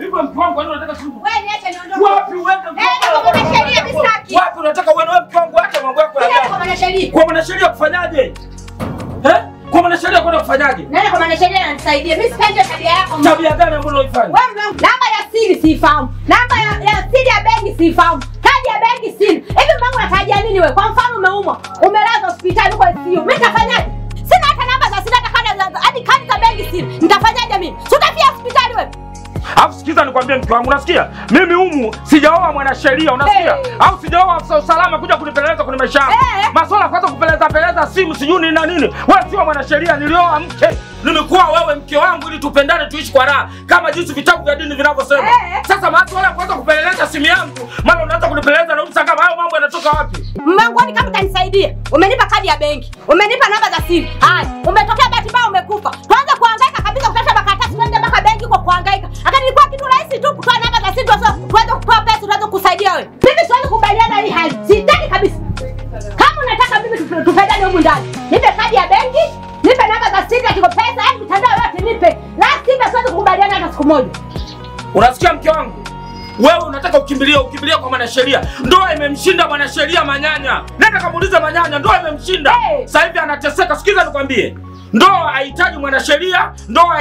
Hivyo mke wangu unataka simu. Wewe niache niondoke. Wapi uende? Kwa mwanasheria mimi sitaki. Wapi unataka uende mke wangu acha mambo yako ya. Kwa mwanasheria. Kwa mwanasheria kufanyaje? Kwa mwanasheria kwenda kufanyaje? Nani kwa mwanasheria ananisaidia? Mimi sipendi tabia yako. Tabia gani ambayo unaifanya? Wewe namba ya siri sifahamu. Namba ya siri ya benki sifahamu. Kadi ya benki siri. Hivi mwanangu unatarajia nini wewe? Kwa mfano umeumwa, umelazwa hospitali huko ICU. Mimi nitafanyaje? Sina hata namba za siri hata hadi kadi za benki siri. Nitafanyaje mimi? Sitafia hospitali wewe. Alafu sikiza nikwambie mke wangu, unasikia? Mimi humu sijaoa mwanasheria, unasikia? Au sijaoa afisa usalama kuja kunipeleleza kwenye maisha yangu. Masuala kwanza kupeleleza simu sijui nini na nini. Wewe sio mwanasheria, nilioa mke. Nimekuwa wewe mke wangu ili tupendane tuishi kwa raha kama jinsi vitabu vya dini vinavyosema. Sasa masuala kwanza kupeleleza simu yangu, maana unaanza kunipeleleza na unataka kama hayo mambo yanatoka wapi? Mungu ni kama utanisaidia. Umenipa kadi ya benki, umenipa namba za siri. Haya, umetokea bahati mbaya umekufa. Tuanze kuhangaika kabisa kutafuta makaratasi twende mpaka benki kwa kuhangaika. Hata nilikuwa kitu rahisi tu kutoa namba za siri tuanze kutoa pesa tuanze kusaidia wewe. Mimi siwezi kubaliana hii hali. Sitaki kabisa. Kama unataka mimi tupendane huko ndani, nipe kadi ya benki, nipe namba za siri ya pesa, hadi mitandao yote nipe. La sivyo siwezi kukubaliana hata siku moja. Unasikia mke wangu? Wewe unataka ukimbilia kwa mwanasheria. Ndoa imemshinda mwanasheria Manyanya. Nenda kamuulize Manyanya, ndoa imemshinda. Sasa hivi anateseka. Sikiza nikwambie. Ndoa haihitaji mwanasheria, ndoa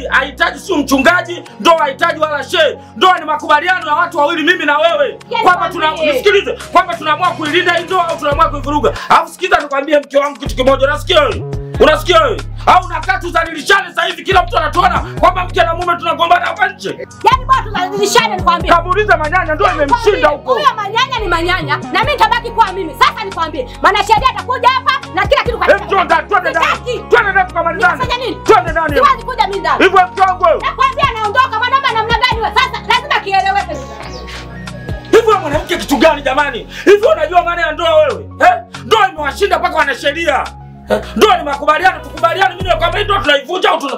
haihitaji sio mchungaji, ndoa haihitaji wala shehe. Ndoa ni makubaliano ya watu wawili, mimi na wewe. Kwamba nisikilize, kwamba tunaamua kuilinda hii ndoa au tunaamua kuivuruga. Alafu sikiza nikwambie mke wangu kitu kimoja, unasikia wewe? Unasikia wewe? Au unakaa tuzalilishane sasa hivi kila mtu anatuona kwamba mke na mume tunagombana hapa nje? Yaani bora tuzalilishane nikwambie. Kamuuliza Manyanya, ndoa imemshinda huko. Huyo Manyanya ni Manyanya na mimi nitabaki kwa mimi. Sasa nikwambie, mwanasheria atakuja hapa na kila kitu katika. Twende ndani. Twende ndani tukamalizane. Unafanya nini? Twende ndani. Siwezi kuja mimi ndani. Hivyo mke wangu wewe. Nakwambia anaondoka mwanaume namna gani wewe? Sasa lazima kieleweke. Hivyo mwanamke kitu gani jamani? Hivyo unajua maana ya ndoa wewe? Ndoa imewashinda mpaka wanasheria. Ndoa ni makubaliano, tukubaliane mimi na kwamba ndoa tunaivunja au tuna